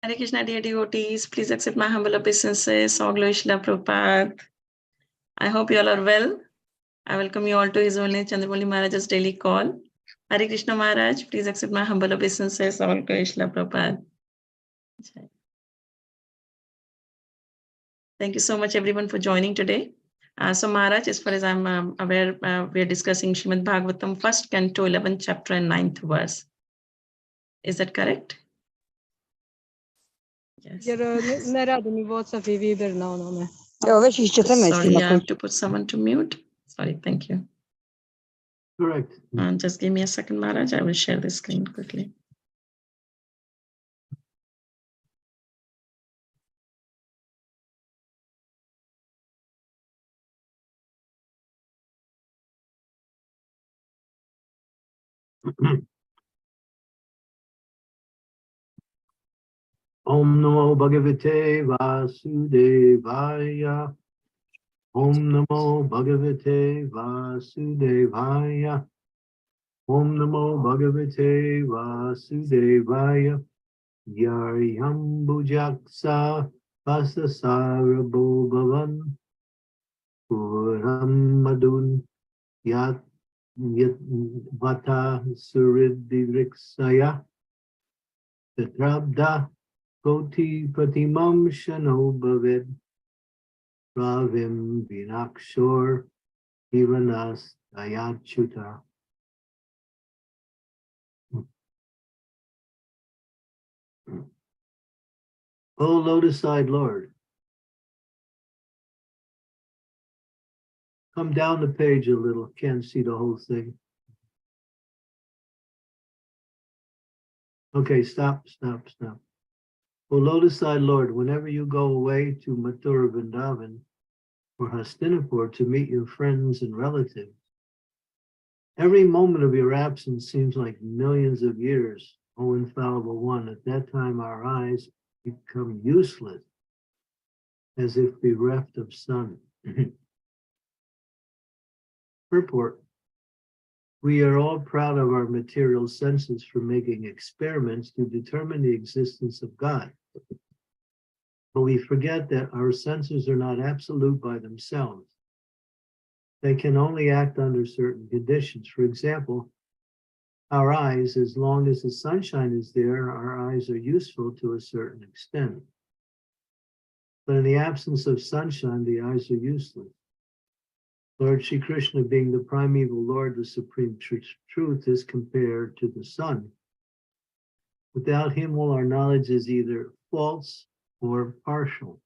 Hare Krishna, dear devotees. Please accept my humble obeisances. All glory Srila Prabhupada. I hope you all are well. I welcome you all to His Holiness Candramauli Maharaj's daily call. Hare Krishna Maharaj, please accept my humble obeisances. All glory Srila Prabhupada. Thank you so much, everyone, for joining today. So Maharaj, as far as I'm aware, we are discussing Srimad Bhagavatam, 1st Canto, 11th chapter and 9th verse. Is that correct? Yes. Sorry, I have to put someone to mute. Sorry, thank you. Correct. Just give me a second, Maharaj. I will share the screen quickly. Om Namo Bhagavate Vasudevaya. Om Namo Bhagavate Vasudevaya. Om Namo Bhagavate Vasudevaya. Yaryam Bhujaksa Vasasarabho Bhavan. Puram Madun Yat Vata Suridiriksaya. Tatrabda Koti Pratimam Shano Bhavid. Ravim Vinakshor Hiranas Dayachuta. O lotus-eyed Lord, come down the page a little, can't see the whole thing. Okay, stop. O lotus-eyed Lord, whenever you go away to Mathura Vrindavan or Hastinapur to meet your friends and relatives, every moment of your absence seems like millions of years, O infallible one. At that time our eyes become useless, as if bereft of sun. Purport. We are all proud of our material senses for making experiments to determine the existence of God. But we forget that our senses are not absolute by themselves. They can only act under certain conditions. For example, our eyes, as long as the sunshine is there, our eyes are useful to a certain extent. But in the absence of sunshine, the eyes are useless. Lord Shri Krishna, being the primeval Lord, the supreme truth, is compared to the sun. Without him, all our knowledge is either false or partial.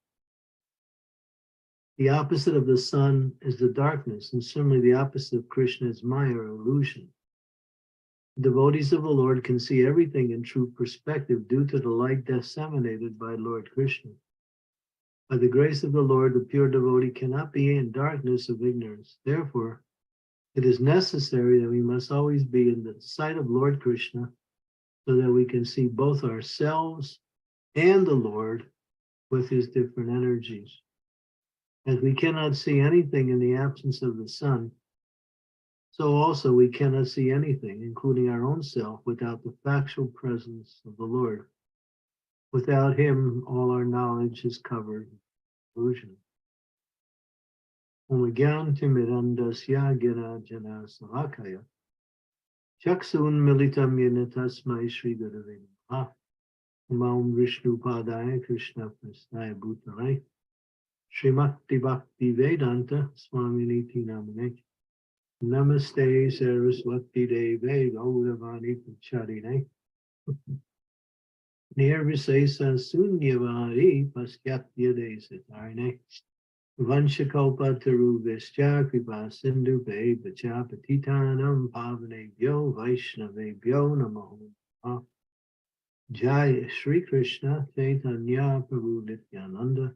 The opposite of the sun is the darkness, and similarly the opposite of Krishna is Maya, or illusion. Devotees of the Lord can see everything in true perspective due to the light disseminated by Lord Krishna. By the grace of the Lord, the pure devotee cannot be in darkness of ignorance. Therefore, it is necessary that we must always be in the sight of Lord Krishna so that we can see both ourselves and the Lord with his different energies. As we cannot see anything in the absence of the sun, so also we cannot see anything, including our own self, without the factual presence of the Lord. Without him, all our knowledge is covered in illusion. Om Gyanti Mirandasya Gira Jana Salakaya Chaksun Militam Yena Tasmai Shri Gurave Namaha. Om Vishnu Padaya Krishna Prasnaya Bhutale Srimati Bhakti Vedanta Swami Niti Namane Namaste Saraswati Deve Gauravani Pacharine Nirvisesa Sunyavari Paskatya Desatarne Vanshakaupa Taruvescha Kripa Sindhu Bacha Patitanam Pavanebhyo Vaishnavebhyo Namo Jai Shri Krishna Chaitanya Prabhu Nityananda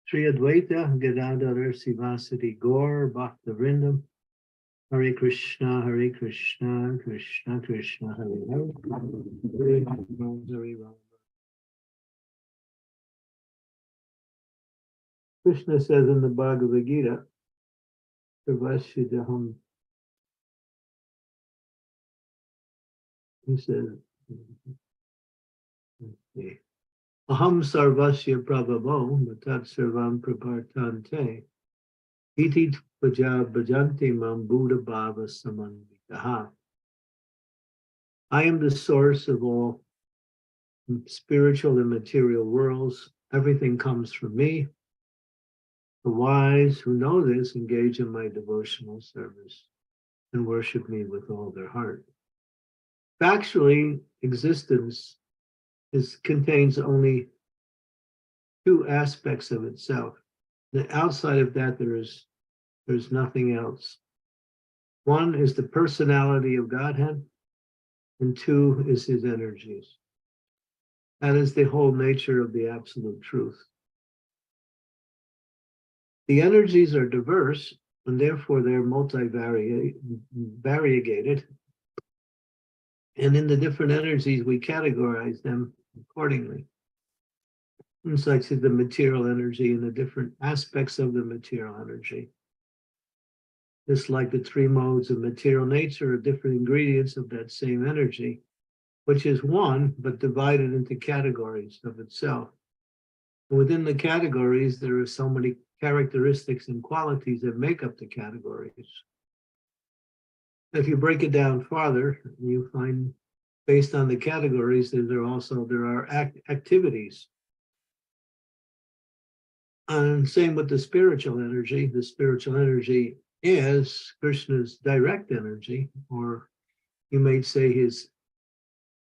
Sri Advaita Gadadhar Sivasati Gaur Bhaktavrindam Hare Krishna Krishna Krishna Hare Hare Hare Rama. Krishna says in the Bhagavad Gita, Sarvasya he says, let's see. Aham sarvasya prabhavo matat sarvam prapartante iti bhajanti mam buddha bhava samanvitaha. I am the source of all spiritual and material worlds. Everything comes from me. The wise who know this engage in my devotional service and worship me with all their heart. Factually, existence contains only two aspects of itself. Outside of that, there's nothing else. One is the personality of Godhead, and two is his energies. That is the whole nature of the absolute truth. The energies are diverse, and therefore they're multi-variegated. And in the different energies, we categorize them accordingly. And such as the material energy and the different aspects of the material energy. Just like the three modes of material nature are different ingredients of that same energy, which is one, but divided into categories of itself. And within the categories, there are so many characteristics and qualities that make up the categories. If you break it down farther, you find, based on the categories, that there are activities. And same with the spiritual energy. The spiritual energy is Krishna's direct energy, or you may say his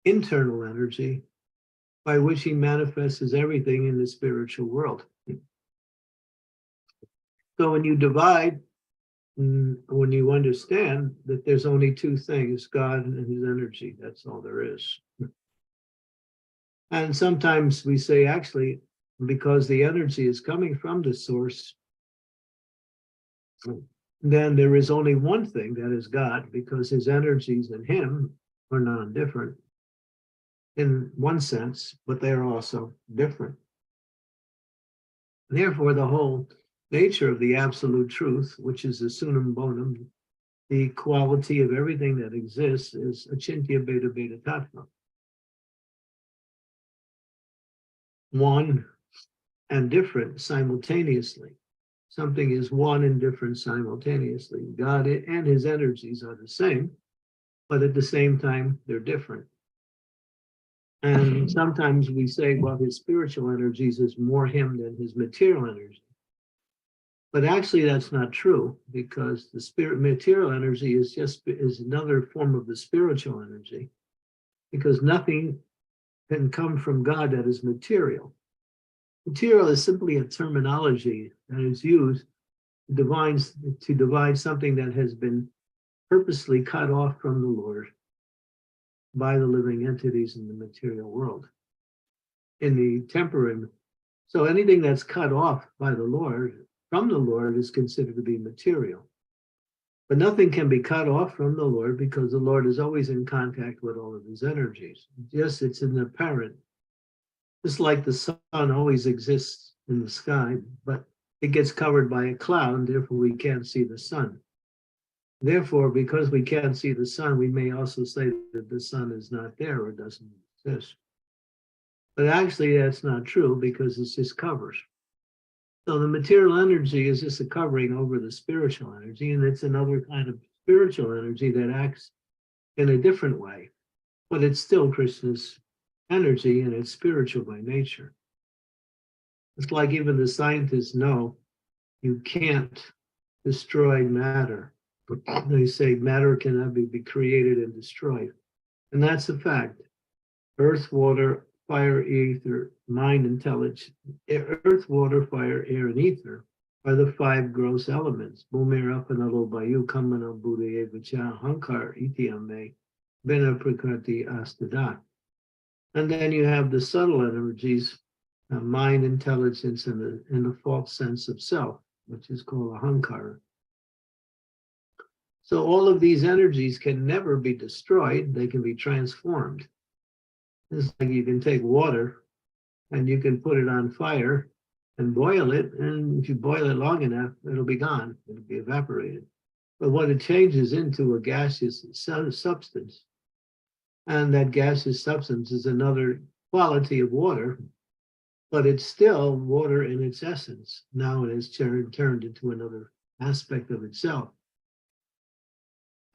internal energy, by which he manifests everything in the spiritual world. So when you divide, when you understand that there's only two things, God and his energy, that's all there is. And sometimes we say, actually, because the energy is coming from the source, then there is only one thing, that is God, because his energies and him are non-different in one sense, but they are also different. Therefore, the whole nature of the absolute truth, which is the sunam bonum, the quality of everything that exists, is achintya beta beta tattva. One and different simultaneously. Something is one and different simultaneously. God and his energies are the same, but at the same time, they're different. And sometimes we say, well, his spiritual energies is more him than his material energy. But actually, that's not true, because the material energy is another form of the spiritual energy, because nothing can come from God that is material. Material is simply a terminology that is used to divide something that has been purposely cut off from the Lord by the living entities in the material world, in the temporary. So anything that's cut off by the Lord, from the Lord, is considered to be material. But nothing can be cut off from the Lord, because the Lord is always in contact with all of his energies. Yes, it's an apparent. Just like the sun always exists in the sky, but it gets covered by a cloud, therefore we can't see the sun. Therefore, because we can't see the sun, we may also say that the sun is not there or doesn't exist. But actually, that's not true, because it's just covers. So the material energy is just a covering over the spiritual energy, and it's another kind of spiritual energy that acts in a different way. But it's still Krishna's energy, and it's spiritual by nature. It's like even the scientists know you can't destroy matter. They say matter cannot be created and destroyed. And that's a fact. Earth, water, fire, ether, mind, intelligence. Earth, water, fire, air, and ether are the five gross elements. Bhumir apanalo bayu kamana buddha vacha hankar ityame bena prakriti astada. And then you have the subtle energies, mind, intelligence, and the false sense of self, which is called ahankara. So all of these energies can never be destroyed. They can be transformed. It's like you can take water and you can put it on fire and boil it. And if you boil it long enough, it'll be gone. It'll be evaporated. But what it changes into a gaseous substance. And that gaseous substance is another quality of water, but it's still water in its essence. Now it is turned into another aspect of itself.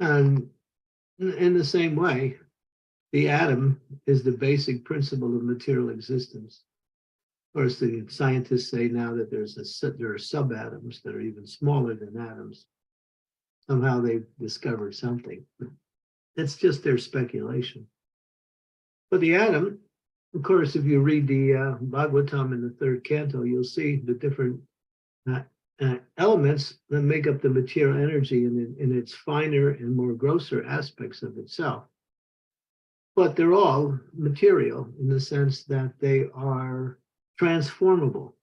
And in the same way, the atom is the basic principle of material existence. Of course, the scientists say now that there are subatoms that are even smaller than atoms. Somehow they've discovered something. That's just their speculation. But the atom, of course, if you read the Bhagavatam in the third canto, you'll see the different elements that make up the material energy in its finer and more grosser aspects of itself. But they're all material in the sense that they are transformable.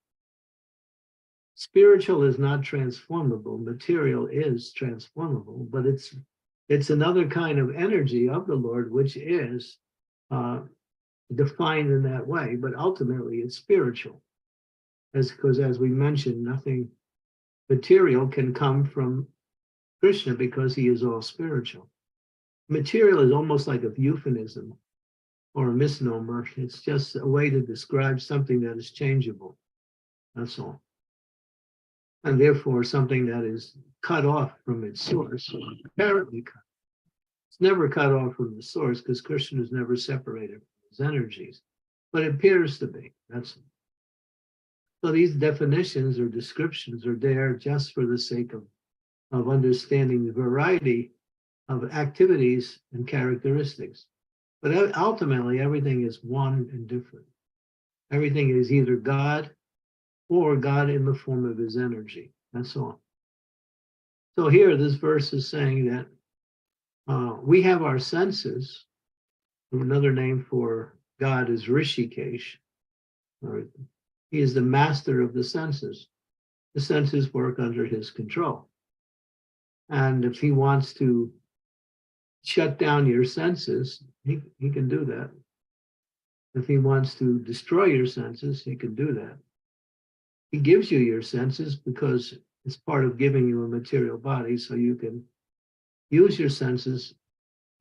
Spiritual is not transformable. Material is transformable, but it's another kind of energy of the Lord, which is defined in that way, but ultimately it's spiritual. Because as we mentioned, nothing material can come from Krishna because he is all spiritual. Material is almost like a euphemism or a misnomer. It's just a way to describe something that is changeable. That's all. And therefore something that is cut off from its source, apparently cut. It's never cut off from the source because Krishna is never separated from his energies, but it appears to be. That's all. So these definitions or descriptions are there just for the sake of understanding the variety of activities and characteristics. But ultimately, everything is one and different. Everything is either God or God in the form of his energy. That's all. So here, this verse is saying that we have our senses. Another name for God is Rishikesh. He is the master of the senses. The senses work under his control. And if he wants to shut down your senses, he can do that. If he wants to destroy your senses, he can do that. He gives you your senses because it's part of giving you a material body, so you can use your senses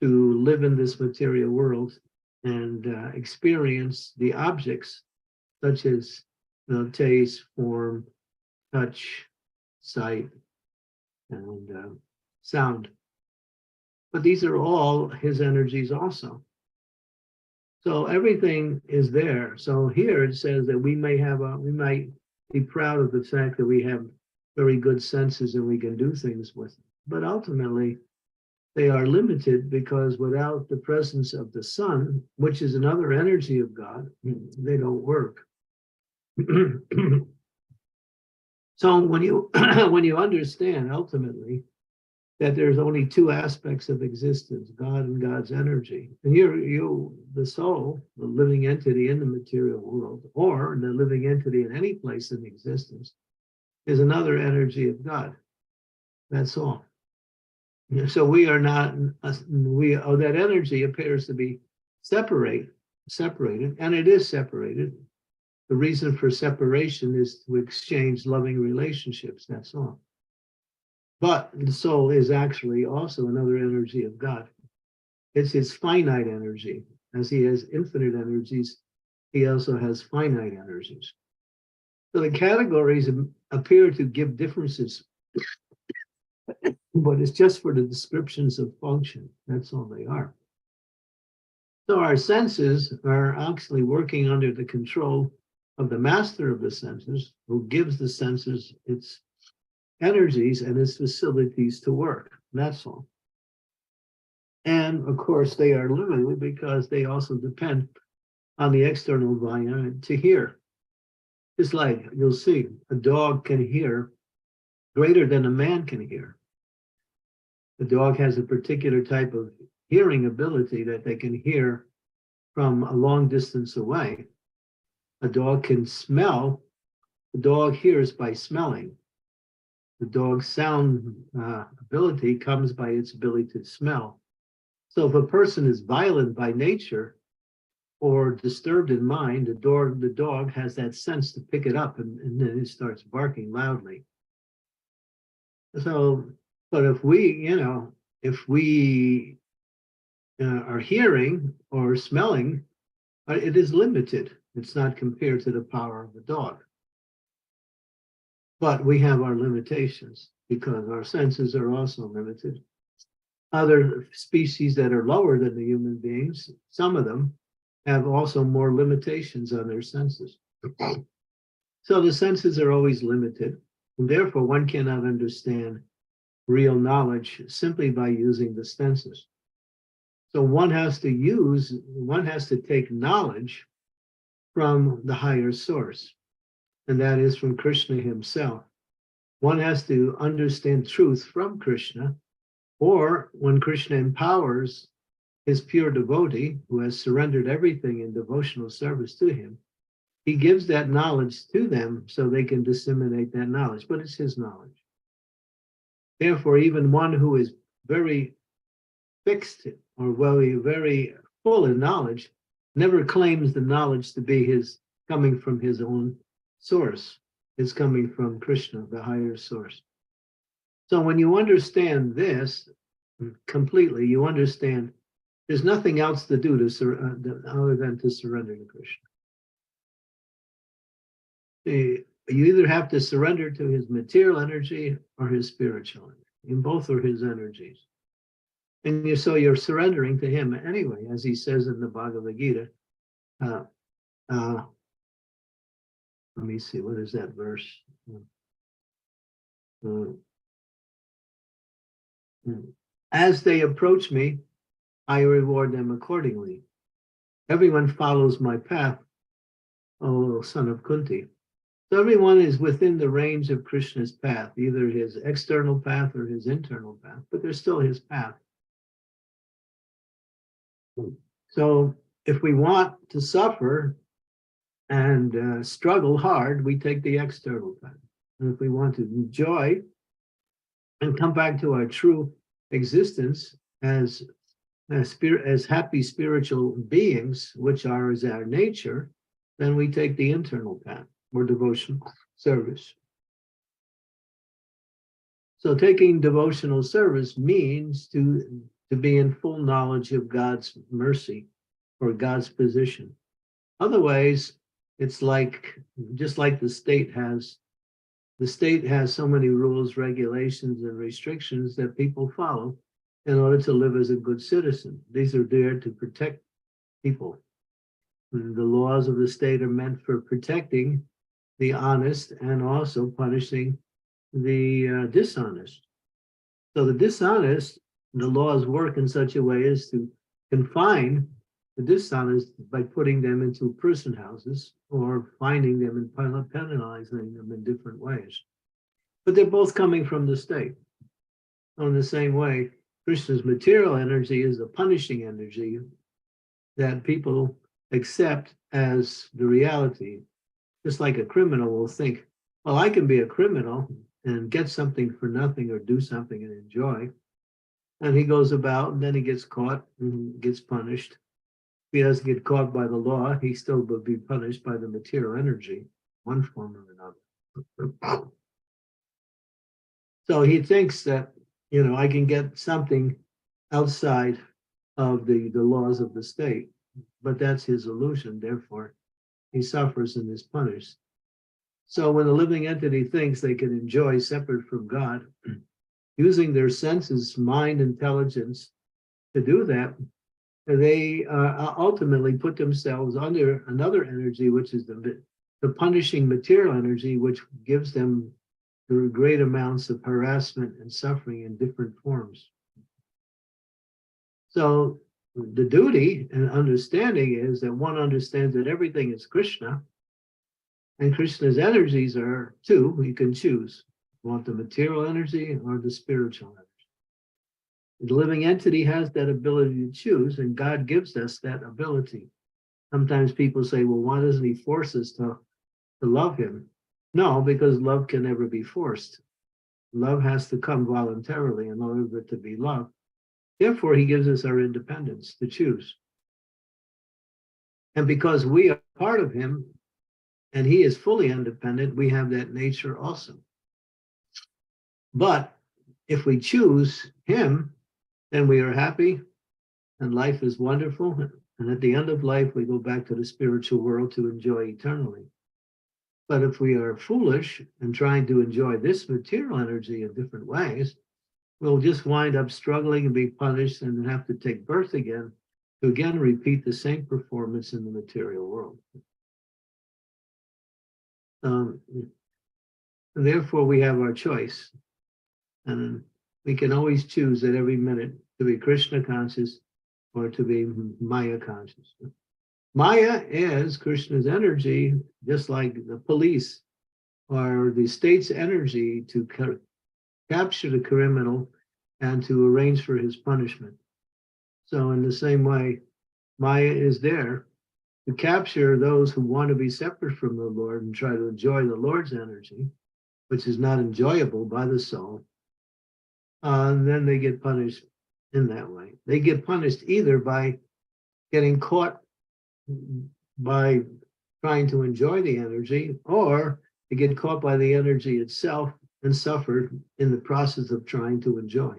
to live in this material world and experience the objects such as taste, form, touch, sight, and sound. But these are all his energies also. So everything is there. So here it says that we might be proud of the fact that we have very good senses and we can do things with them. But ultimately, they are limited because without the presence of the sun, which is another energy of God, they don't work. So when you when you understand ultimately that there's only two aspects of existence, God and God's energy, and you the soul, the living entity in the material world, or the living entity in any place in existence, is another energy of God. That's all. So we are not, that energy appears to be separated, and it is separated. The reason for separation is to exchange loving relationships, that's all. But the soul is actually also another energy of God. It's his finite energy. As he has infinite energies, he also has finite energies. So the categories appear to give differences, but it's just for the descriptions of function. That's all they are. So our senses are actually working under the control of the master of the senses, who gives the senses its energies and its facilities to work. That's all. And of course, they are limited because they also depend on the external environment to hear. Just like you'll see, a dog can hear greater than a man can hear. The dog has a particular type of hearing ability that they can hear from a long distance away. A dog can smell. The dog hears by smelling. The dog's sound ability comes by its ability to smell. So if a person is violent by nature or disturbed in mind, the dog has that sense to pick it up, and then it starts barking loudly. So, but if we are hearing or smelling, it is limited. It's not compared to the power of a dog. But we have our limitations because our senses are also limited. Other species that are lower than the human beings, some of them have also more limitations on their senses. So the senses are always limited, and therefore one cannot understand real knowledge simply by using the senses. So one has to take knowledge from the higher source, and that is from Krishna himself. One has to understand truth from Krishna, or when Krishna empowers his pure devotee who has surrendered everything in devotional service to him, he gives that knowledge to them so they can disseminate that knowledge, but it's his knowledge. Therefore, even one who is very fixed or very full in knowledge never claims the knowledge to be coming from his own source. It's coming from Krishna, the higher source. So when you understand this completely, you understand there's nothing else to do other than to surrender to Krishna. You either have to surrender to his material energy or his spiritual energy. And both are his energies. And so you're surrendering to him anyway, as he says in the Bhagavad Gita. Let me see, what is that verse? As they approach me, I reward them accordingly. Everyone follows my path, O son of Kunti. So everyone is within the range of Krishna's path, either his external path or his internal path, but they're still his path. So if we want to suffer and struggle hard, we take the external path. And if we want to enjoy and come back to our true existence as happy spiritual beings, which are as our nature, then we take the internal path, or devotional service. So taking devotional service means to be in full knowledge of God's mercy or God's position. Otherwise, it's just like the state has so many rules, regulations, and restrictions that people follow in order to live as a good citizen. These are there to protect people. And the laws of the state are meant for protecting the honest and also punishing the dishonest. So the dishonest, the laws work in such a way as to confine the dishonest by putting them into prison houses or fining them and penalizing them in different ways. But they're both coming from the state. In the same way, Krishna's material energy is a punishing energy that people accept as the reality. Just like a criminal will think, well, I can be a criminal and get something for nothing or do something and enjoy. And he goes about and then he gets caught and gets punished. If he doesn't get caught by the law, he still will be punished by the material energy, one form or another. So he thinks that, I can get something outside of the laws of the state, but that's his illusion. Therefore, he suffers and is punished. So when a living entity thinks they can enjoy separate from God, using their senses, mind, intelligence to do that, they ultimately put themselves under another energy, which is the punishing material energy, which gives them great amounts of harassment and suffering in different forms. So the duty and understanding is that one understands that everything is Krishna, and Krishna's energies are two. You can choose. You want the material energy or the spiritual energy. The living entity has that ability to choose, and God gives us that ability. Sometimes people say, well, why doesn't he force us to love him? No, because love can never be forced. Love has to come voluntarily in order for it to be love. Therefore, he gives us our independence to choose. And because we are part of him, and he is fully independent, we have that nature also. But if we choose him, then we are happy, and life is wonderful, And at the end of life, we go back to the spiritual world to enjoy eternally. But if we are foolish and trying to enjoy this material energy in different ways, we'll just wind up struggling and be punished and have to take birth again to again repeat the same performance in the material world. Therefore, we have our choice. And we can always choose at every minute to be Krishna conscious or to be Maya conscious. Maya is Krishna's energy, just like the police or the state's energy to capture the criminal and to arrange for his punishment. So in the same way, Maya is there to capture those who want to be separate from the Lord and try to enjoy the Lord's energy, which is not enjoyable by the soul. And then they get punished in that way. They get punished either by getting caught by trying to enjoy the energy, or they get caught by the energy itself and suffer in the process of trying to enjoy.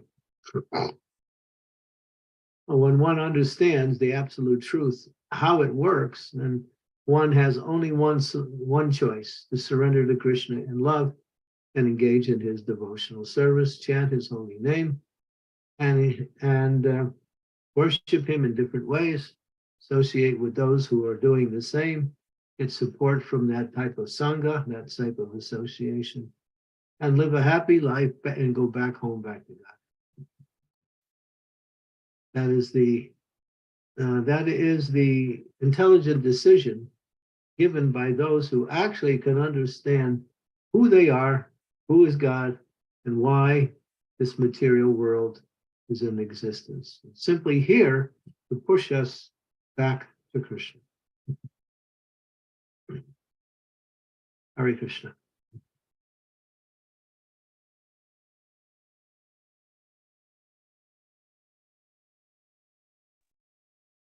When one understands the absolute truth, how it works, then one has only one choice: to surrender to Krishna in love and engage in his devotional service, chant his holy name, and worship him in different ways, associate with those who are doing the same, get support from that type of sangha, that type of association, and live a happy life and go back home, back to God. That is the intelligent decision given by those who actually can understand who they are, who is God, and why this material world is in existence. It's simply here to push us back to Krishna. Hare Krishna.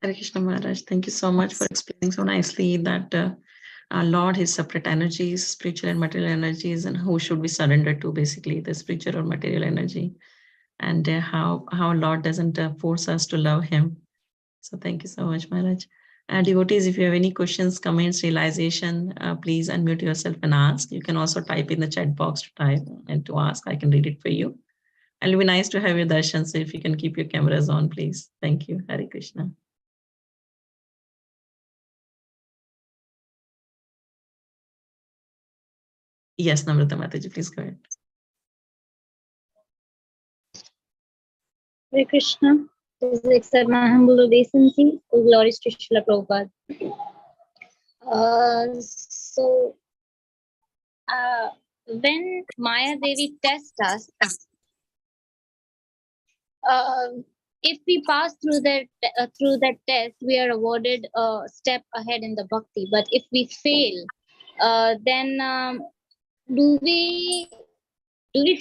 Hare Krishna Maharaj, thank you so much for explaining so nicely that our Lord is separate energies, spiritual and material energies, and who should we surrender to, basically, the spiritual or material energy, and how Lord doesn't force us to love him. So thank you so much, Maharaj. Devotees, if you have any questions, comments, realization, please unmute yourself and ask. You can also type in the chat box to type and to ask. I can read it for you. And it'll be nice to have your darshan, so if you can keep your cameras on, please. Thank you. Hare Krishna. Yes, Namrata Mataji, please go ahead. Hare Krishna. This is accept my humble obeisance. All glories to Srila Prabhupada. When Maya Devi tests us, if we pass through that test, we are awarded a step ahead in the bhakti. But if we fail, then do we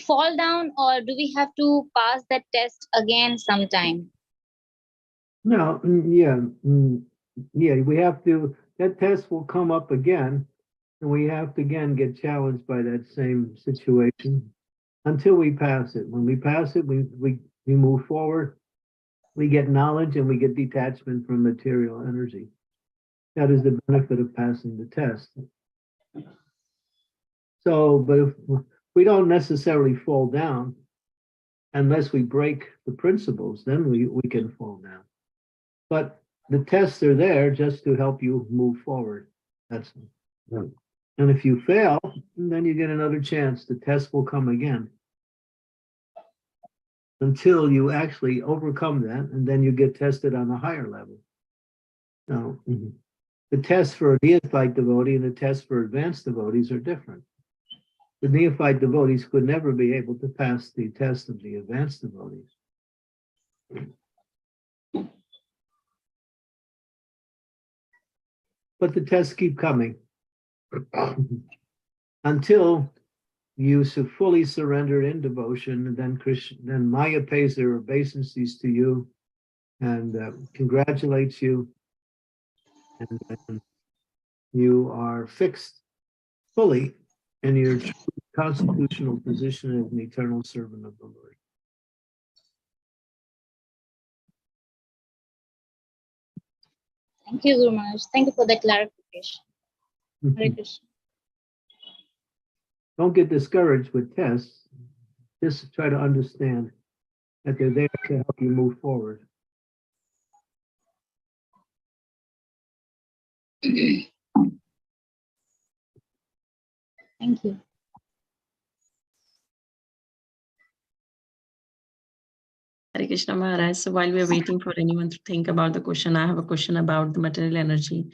fall down, or do we have to pass that test again sometime? No, we have to, that test will come up again, and we have to again get challenged by that same situation until we pass it. When we pass it, we move forward, we get knowledge, and we get detachment from material energy. That is the benefit of passing the test. So, but if we don't necessarily fall down, unless we break the principles, then we can fall down. But the tests are there just to help you move forward. That's right. And if you fail, then you get another chance. The test will come again until you actually overcome that, and then you get tested on a higher level. Now, the test for a neophyte devotee and the test for advanced devotees are different. The neophyte devotees could never be able to pass the test of the advanced devotees. But the tests keep coming until you fully surrender in devotion, and then Maya pays their obeisances to you and congratulates you, and then you are fixed fully in your constitutional position as an eternal servant of the Lord. Thank you, Guru Maharaj. Thank you for that clarification. Hare Krishna. Don't get discouraged with tests. Just try to understand that they're there to help you move forward. Thank you. Hare Krishna Maharaj. So while we are waiting for anyone to think about the question, I have a question about the material energy.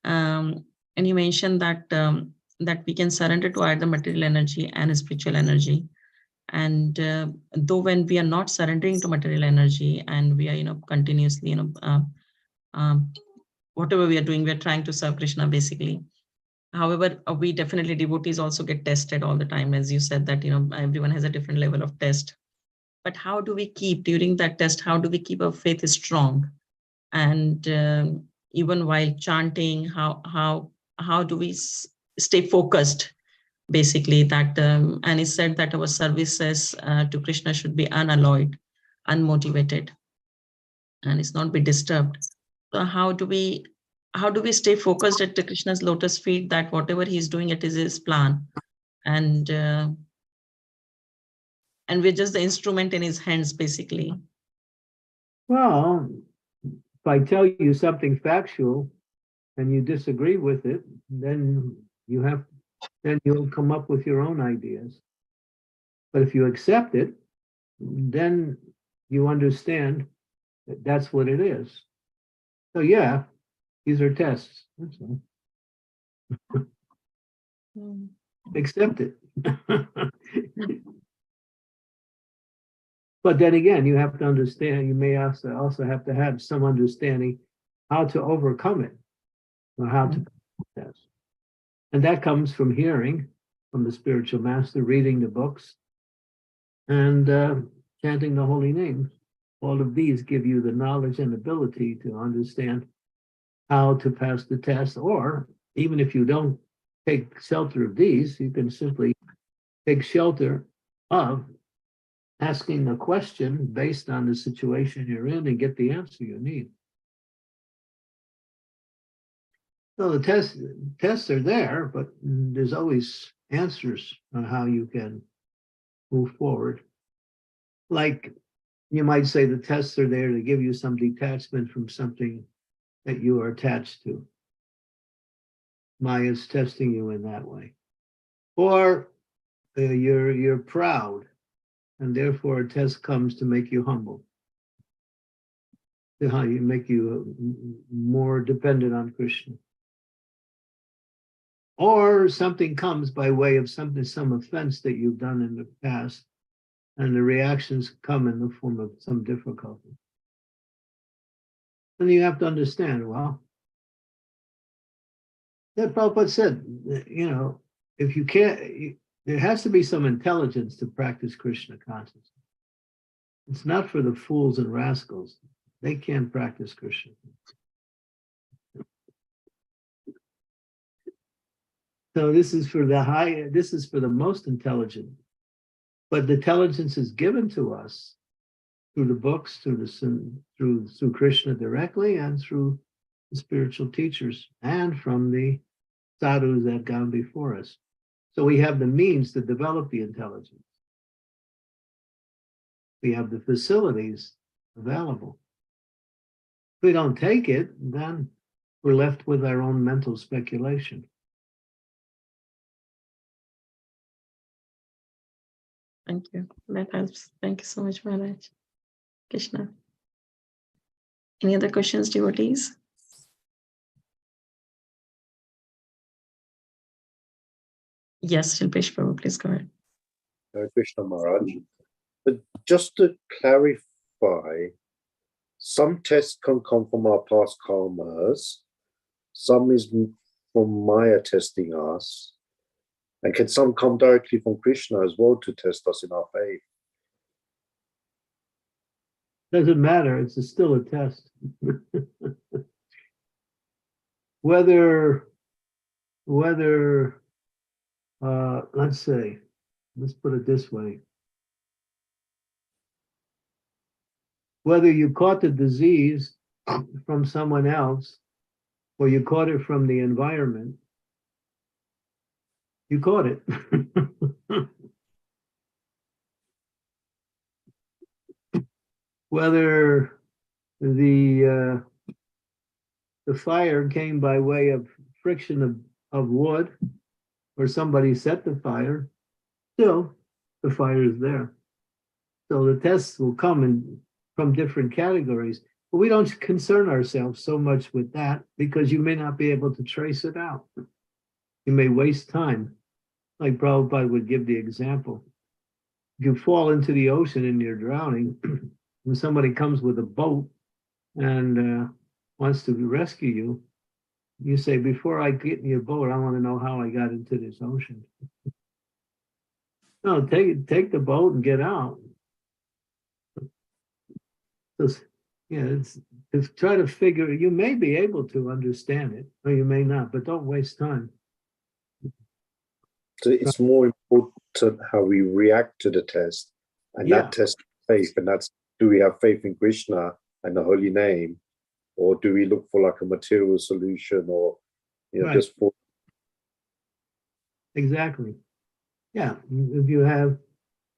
And you mentioned that that we can surrender to either material energy and spiritual energy. And though when we are not surrendering to material energy and we are, continuously, whatever we are doing, we are trying to serve Krishna basically. However, we definitely, devotees also get tested all the time. As you said that, everyone has a different level of test. But how do we keep during that test? How do we keep our faith strong? And even while chanting, how do we stay focused? Basically, that and it said that our services to Krishna should be unalloyed, unmotivated, and it's not be disturbed. So how do we stay focused at the Krishna's lotus feet, that whatever he's doing, it is his plan, and we're just the instrument in his hands, basically. Well, if I tell you something factual and you disagree with it, then you'll come up with your own ideas. But if you accept it, then you understand that that's what it is. So yeah, these are tests. That's all. Accept it. But then again, you have to understand, you may also have to have some understanding how to overcome it, or how to test. And that comes from hearing from the spiritual master, reading the books, and chanting the holy names. All of these give you the knowledge and ability to understand how to pass the test, or even if you don't take shelter of these, you can simply take shelter of asking a question based on the situation you're in and get the answer you need. So the tests are there, but there's always answers on how you can move forward. Like you might say the tests are there to give you some detachment from something that you are attached to. Maya's testing you in that way. Or you're proud, and therefore a test comes to make you humble. To how you make you more dependent on Krishna. Or something comes by way of some offense that you've done in the past, and the reactions come in the form of some difficulty. And you have to understand, well, that Prabhupada said, if you can't, there has to be some intelligence to practice Krishna consciousness. It's not for the fools and rascals. They can't practice Krishna. So this is for the most intelligent. But the intelligence is given to us through the books, through Krishna directly, and through the spiritual teachers, and from the sadhus that have gone before us. So we have the means to develop the intelligence. We have the facilities available. If we don't take it, then we're left with our own mental speculation. Thank you. That helps. Thank you so much, Maharaj. Krishna. Any other questions, devotees? Yes, Shilpesh Prabhu, please go ahead. Hare Krishna Maharaj. But just to clarify, some tests can come from our past karmas, some is from Maya testing us, and can some come directly from Krishna as well to test us in our faith? Doesn't matter, it's still a test. Whether let's say, let's put it this way. Whether you caught the disease from someone else or you caught it from the environment, you caught it. Whether the fire came by way of friction of wood, or somebody set the fire, still the fire is there. So the tests will come from different categories, but we don't concern ourselves so much with that because you may not be able to trace it out. You may waste time. Like Prabhupada would give the example. If you fall into the ocean and you're drowning, when somebody comes with a boat and wants to rescue you, you say, before I get in your boat, I want to know how I got into this ocean. No, take the boat and get out. It's to try to figure, you may be able to understand it, or you may not, but don't waste time. So it's more important how we react to the test, and that test of faith, and that's, do we have faith in Krishna and the holy name, or do we look for like a material solution, or just for exactly. Yeah, if you have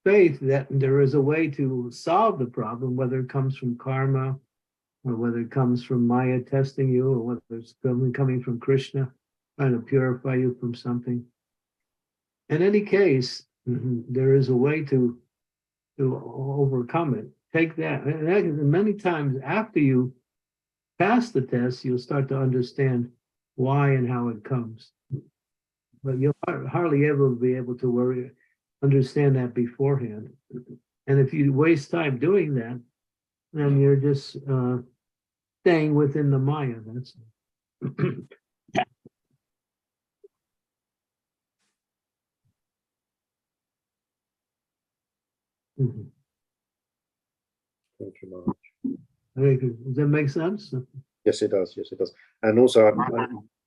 faith that there is a way to solve the problem, whether it comes from karma, or whether it comes from Maya testing you, or whether it's coming from Krishna trying to purify you from something. In any case, there is a way to overcome it. Take that, and many times after you pass the test, you'll start to understand why and how it comes. But you'll hardly ever be able to understand that beforehand. And if you waste time doing that, then you're just staying within the Maya. That's Thank you, Maharaj. Does that make sense? Yes, it does. Yes, it does. And also,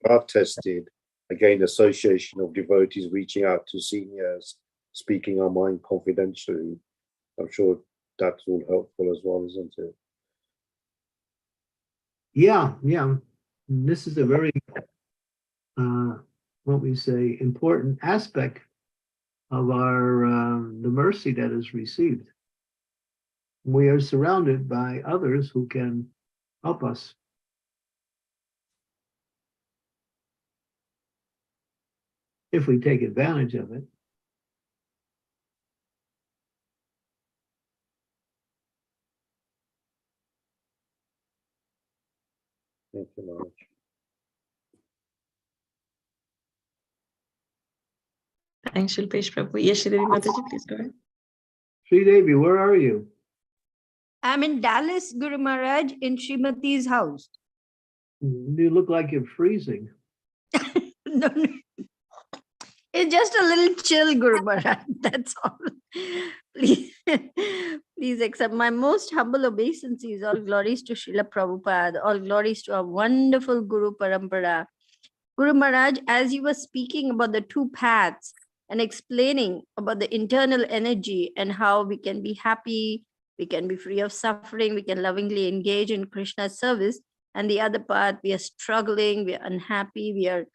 I've tested, again, association of devotees reaching out to seniors, speaking our mind confidentially. I'm sure that's all helpful as well, isn't it? Yeah. And this is a very, what we say, important aspect of the mercy that is received. We are surrounded by others who can help us. If we take advantage of it. Thank you, Maharaj. Thanks, Shilpesh Prabhu. Yes, Shridevi Mataji, please go ahead. Sridevi, where are you? I'm in Dallas, Guru Maharaj, in Srimati's house. You look like you're freezing. No. It's just a little chill, Guru Maharaj. That's all. Please accept my most humble obeisances. All glories to Srila Prabhupada. All glories to our wonderful Guru Parampara. Guru Maharaj, as you were speaking about the two paths and explaining about the internal energy and how we can be happy, we can be free of suffering, we can lovingly engage in Krishna's service, and the other part, we are struggling, we are unhappy, we are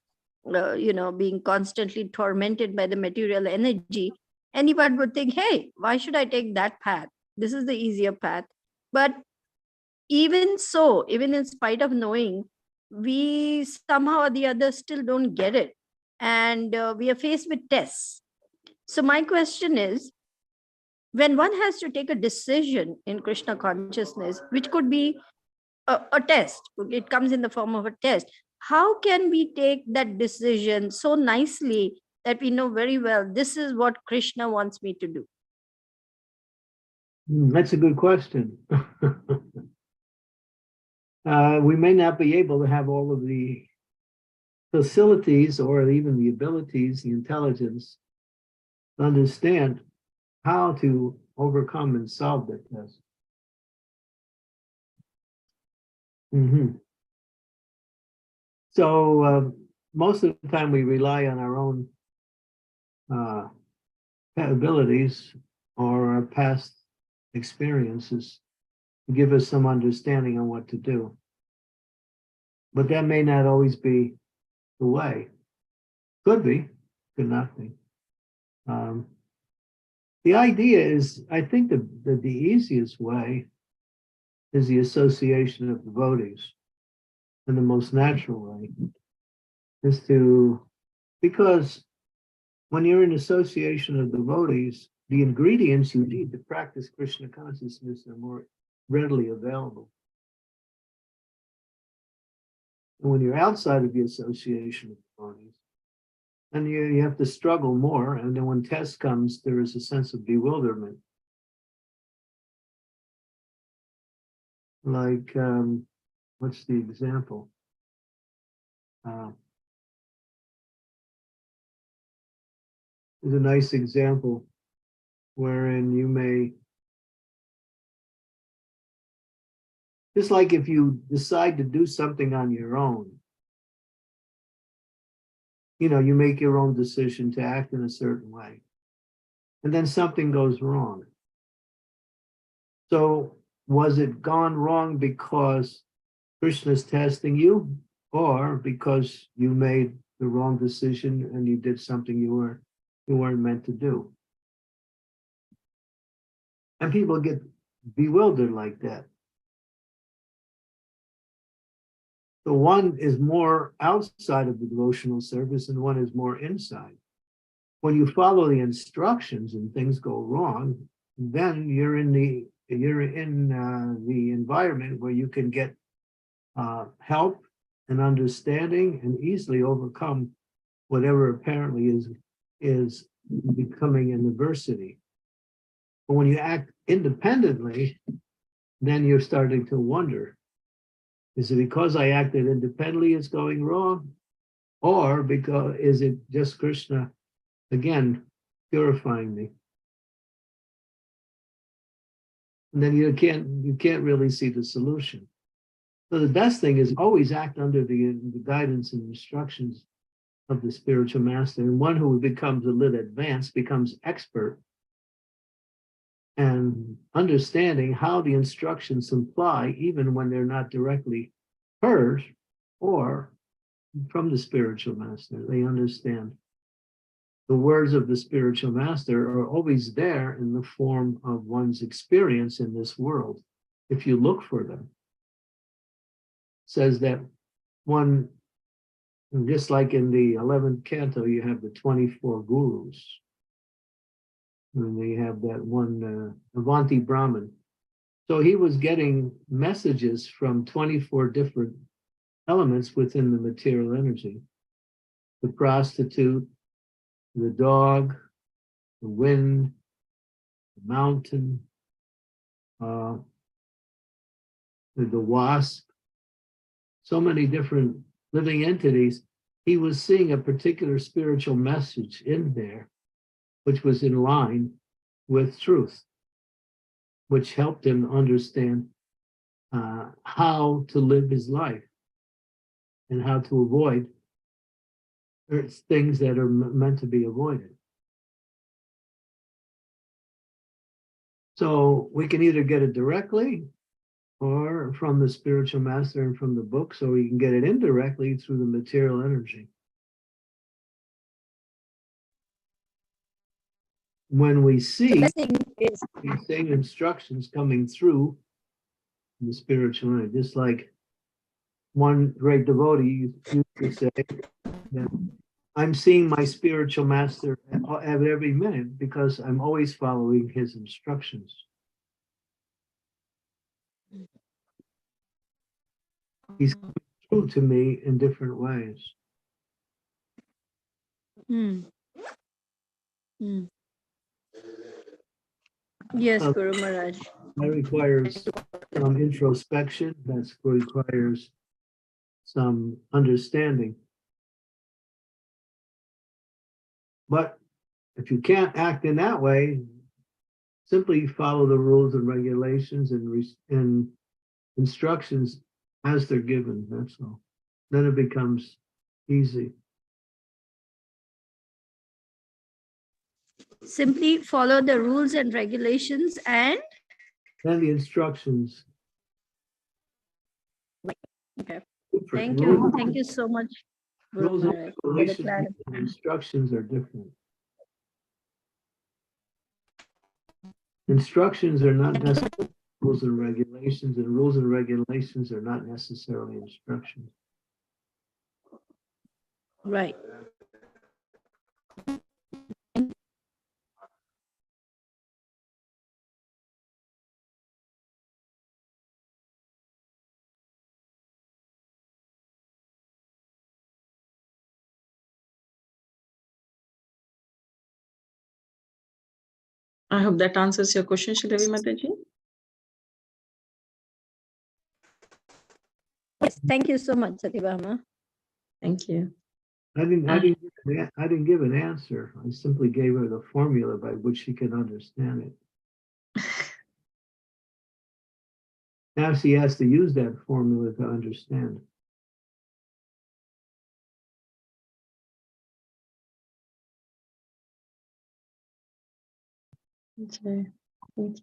being constantly tormented by the material energy. Anyone would think, hey, why should I take that path? This is the easier path. But even so, even in spite of knowing, we somehow or the other still don't get it. And we are faced with tests. So my question is, when one has to take a decision in Krishna consciousness, which could be a test, it comes in the form of a test. How can we take that decision so nicely that we know very well, this is what Krishna wants me to do? That's a good question. We may not be able to have all of the facilities or even the abilities, the intelligence, to understand how to overcome and solve that test. So most of the time we rely on our own abilities or our past experiences to give us some understanding on what to do. But that may not always be the way. Could be, could not be. The idea is, I think the easiest way is the association of devotees. And the most natural way is because when you're in association of devotees, the ingredients you need to practice Krishna consciousness are more readily available. And when you're outside of the association of devotees, then you have to struggle more. And then when test comes, there is a sense of bewilderment. Like, what's the example? There's a nice example wherein you may, just like if you decide to do something on your own, you know, you make your own decision to act in a certain way, and then something goes wrong. So was it gone wrong because Krishna's testing you, or because you made the wrong decision and you did something you weren't meant to do? And people get bewildered like that. So one is more outside of the devotional service and one is more inside. When you follow the instructions and things go wrong, then you're in the environment where you can get help and understanding and easily overcome whatever apparently is becoming an adversity. But when you act independently, then you're starting to wonder, is it because I acted independently it's going wrong? Or because is it just Krishna, again, purifying me? And then you can't really see the solution. So the best thing is always act under the guidance and instructions of the spiritual master. And one who becomes a little advanced becomes expert and understanding how the instructions apply, even when they're not directly heard or from the spiritual master. They understand the words of the spiritual master are always there in the form of one's experience in this world, if you look for them. It says that one, just like in the 11th canto, you have the 24 gurus. And they have that one, Avanti Brahman. So he was getting messages from 24 different elements within the material energy. The prostitute, the dog, the wind, the mountain, the wasp, so many different living entities. He was seeing a particular spiritual message in there, which was in line with truth, which helped him understand how to live his life and how to avoid things that are meant to be avoided. So we can either get it directly or from the spiritual master and from the books, or we can get it indirectly through the material energy. When we see these same instructions coming through the spiritual energy, just like one great devotee used to say that I'm seeing my spiritual master at every minute because I'm always following his instructions. He's coming through to me in different ways. Yes, Guru Maharaj. That requires some introspection. That requires some understanding. But if you can't act in that way, simply follow the rules and regulations and instructions as they're given. That's all. Then it becomes easy. Simply follow the rules and regulations and Then the instructions. okay. Thank you so much, Guru Rules and Maharaj, for the regulations and clarification. instructions are different. Instructions are not necessarily rules and regulations are not necessarily instructions. Right. I hope that answers your question, Shridevi Mataji. Yes, thank you so much, Satyabhama. Thank you. I didn't give an answer. I simply gave her the formula by which she can understand it. Now she has to use that formula to understand. Okay. Thank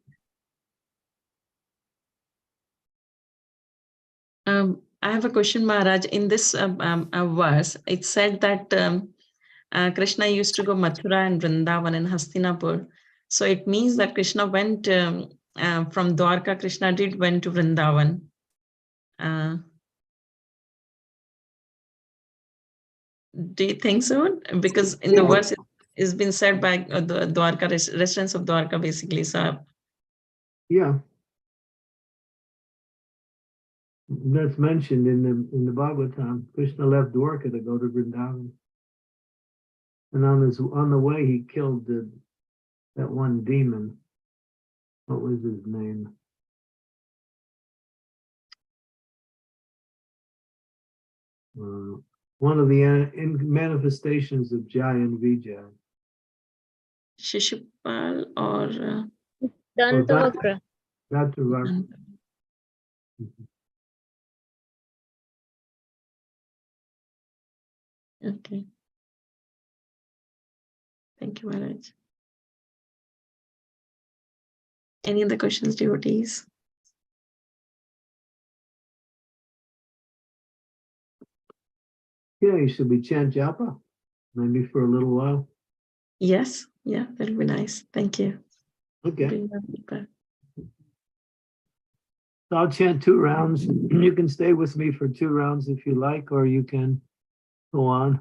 you. I have a question, Maharaj. In this verse, it said that Krishna used to go Mathura and Vrindavan and Hastinapur. So it means that Krishna went from Dwarka. Krishna did went to Vrindavan. Do you think so? Because in the verse, it's been said by the Dwarka residents of Dwarka, basically. So Yeah. That's mentioned in the Bhagavatam. Krishna left Dwarka to go to Vrindavan. And on the way he killed that one demon. What was his name? One of the manifestations of Jai and Vijay. Shishupal or Dantavakra. Okay. Thank you, Maharaj. Any other questions, devotees? Yeah, you should be chant japa, maybe for a little while. Yes. Yeah, that'll be nice. Thank you. Okay. So I'll chant 2 rounds. You can stay with me for 2 rounds if you like, or you can go on.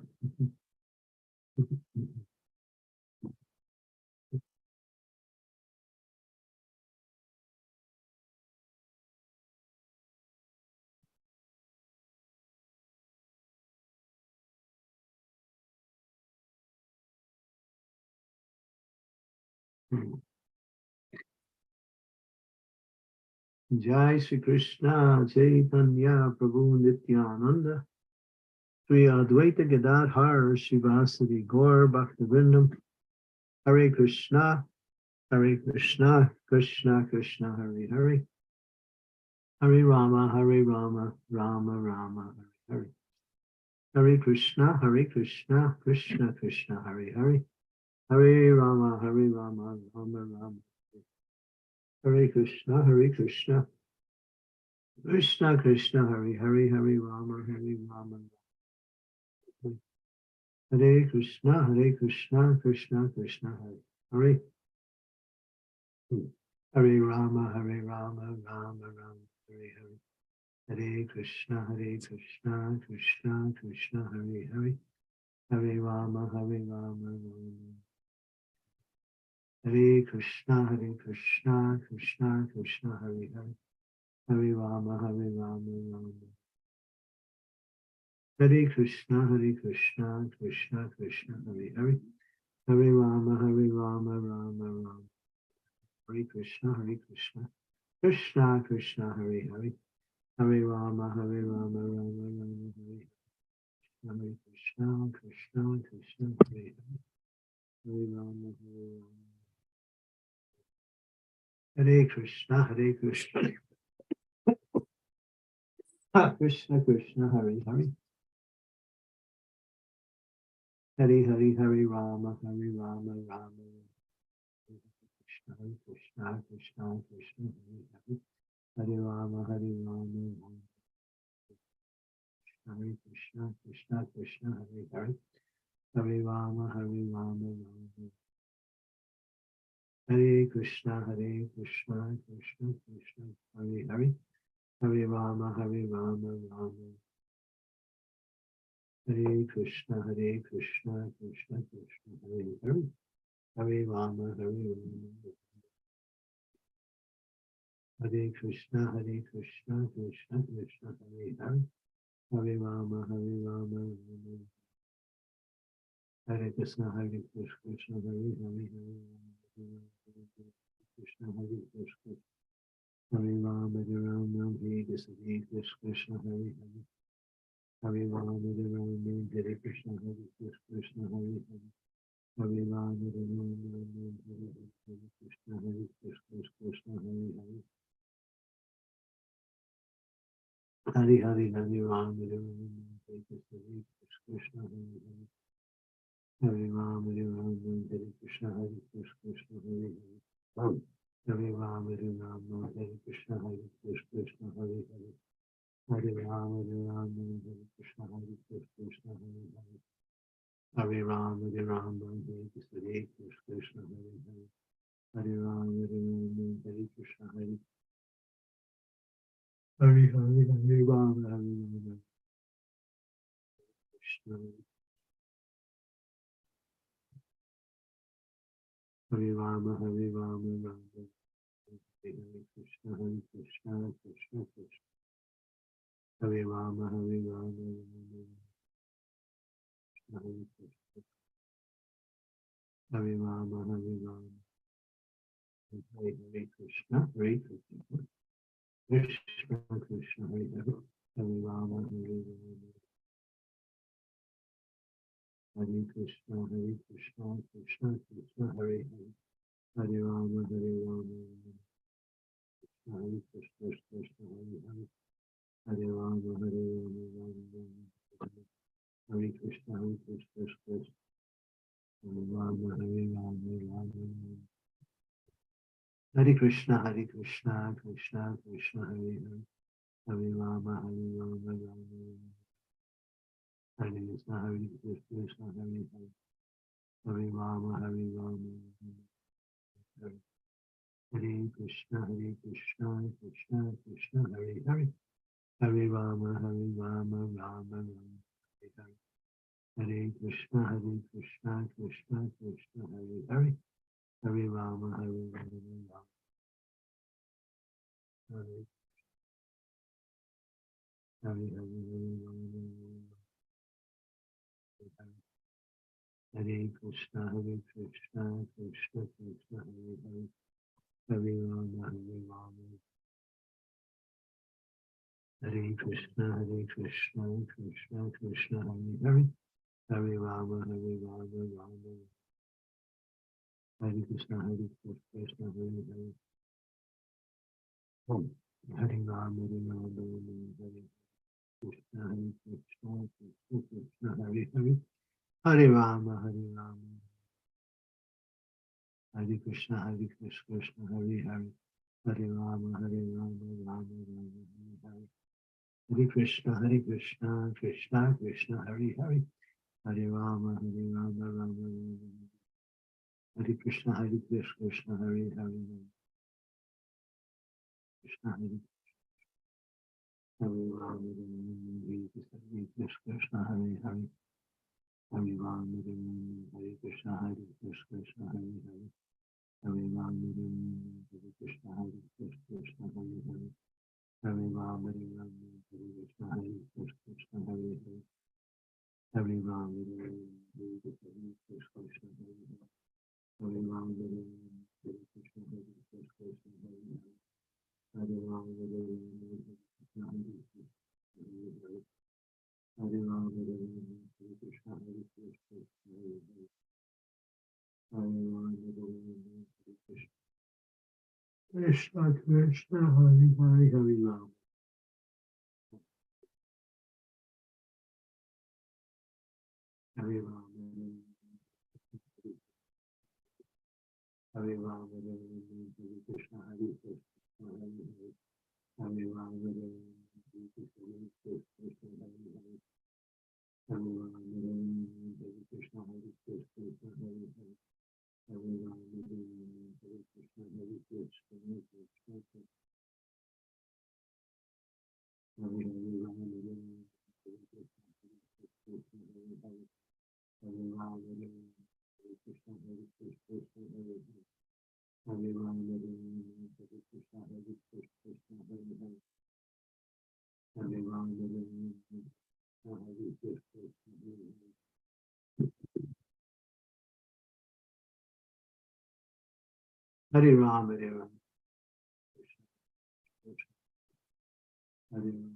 Jai Shri Krishna Chaitanya Prabhu Nityananda Sri Advaita Gadadhar Shivasadi Gaur Bhaktivinoda Hare Krishna Krishna Krishna Hare Hare Hare Rama Rama Rama Hare Hare Krishna Krishna Krishna Hare Hare Hare Rama Rama Rama Hare Krishna Krishna Krishna Hare Hare Hare Rama Rama Hare Krishna Krishna Krishna Hare Hare Rama Rama Rama Hare Hare Hare Krishna Krishna Krishna Hare Hare Hare Rama Rama Hare Krishna Krishna Krishna Hare Hare Hare Rama Rama Hare Krishna Krishna Krishna Hare Hare Hare Rama Rama Hare Krishna Krishna Krishna Hare Hare Hare Rama Rama Hare Hare Krishna Krishna Hare Hare Hare Rama Hare Krishna Krishna Krishna Hare Hare Hare Rama Rama Krishna Krishna Hare Hare Hare Rama Rama Hare Krishna, Krishna Krishna, Hare Hare, Hare Rama, Rama. Hare Krishna, Krishna Krishna, Hare Hare, Hare Rama, Rama. Hare Krishna, Krishna Krishna, Hare Hare, Hare Rama, Hare Krishna, Krishna Krishna, Hare Hare, Hare Rama, Rama. Hare Krishna, Krishna, Hare Krishna, Hare Krishna, Hare Rama, Hare Krishna, Hare Hare Rama, Hare Krishna, Krishna, Hare Hare Rama, Hare Krishna, Krishna, Hare Hare. Hare Hare, Hare Rama, Hare Krishna, Hare Rama, Hare Krishna, Krishna, Hare Hare. Hare Rama, Hare Krishna, Krishna, Hare Hare. Hare Rama, Hare Krishna, Krishna, Hare Hare. Hare Rama, Hare Krishna, Hare Hare. Hare Rama, Hare Krishna, Hare Hare, Hare Rama, Hare Krishna. Hare Rama, Rama. Hare Krishna, Krishna Krishna. Hare Rama, Rama. Hare Krishna. Hare Rama, Rama. Hare Krishna, Krishna. Krishna Krishna, Hare Hare. Hare Rama, Rama. Hare Krishna, Krishna Krishna, Hare Hare. Hare Rama, Rama. Hare Krishna, Krishna, Hare Hare. Hare Rama, Rama. Hare Krishna, Krishna. Hare Rama, Rama. Hare Krishna, Krishna Krishna, Hare Hare. Hare Rama, Rama. Hare Krishna, Krishna, Hare Hare. Hare Rama, Rama. Hare Krishna, Krishna Krishna, Hare Hare. Hare Rama, Rama. Hare Hare. Hare Krishna, Krishna Krishna, Hare Hare. Hare Rama, Rama. Hare Hare, Hare Krishna, Krishna Krishna, Hare Hare. Hare Rama, Rama. Hare Krishna, Krishna Krishna, Hare Hare. Hare Rama, Rama. Hare Krishna, Krishna, Hare Hare. Hare Rama, Hare Krishna, Krishna, Hare Hare. Hare Rama, Rama. Hare Krishna, Krishna, Hare Hare. Hare Rama, Rama, Hare Hare. Hare Krishna, Krishna Krishna, Hare Hare. Hare Rama, Rama. Hare Krishna, Krishna, Hare Hare. Krishna, Hare Rama, Krishna, Hare Hare. Hare Rama, Hare Krishna, Krishna, Hare Hare. Hare Rama, Hare Krishna, Krishna, Hare Hare. Hare Rama, Hare Krishna, Krishna, Hare Hare. Hare Rama, Hare Krishna, Hare Hare. Hare Rama, Hare Krishna, Krishna, Hare Hare. Hare Rama, Hare Krishna, Hare Hare. Hare Rama, Hare Krishna, Krishna, Hare Hare. Hare Rama, Hare Krishna, Krishna, Hare Hare. Hare Rama. Hare Rama, Hare Rama, Hare Krishna, Krishna, Hare Hare. Hare Rama, Hare Hare Ram, Hare Ram. Hare Ram.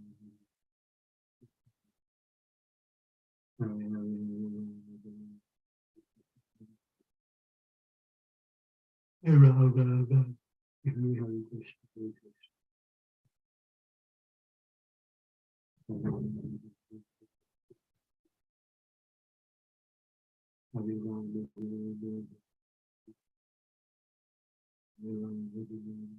Hare Ram. Hare Ram, Hare Ram. Hare Krishna, Hare Krishna. Hare Ram, Hare Ram, Hare Ram, Hare Ram.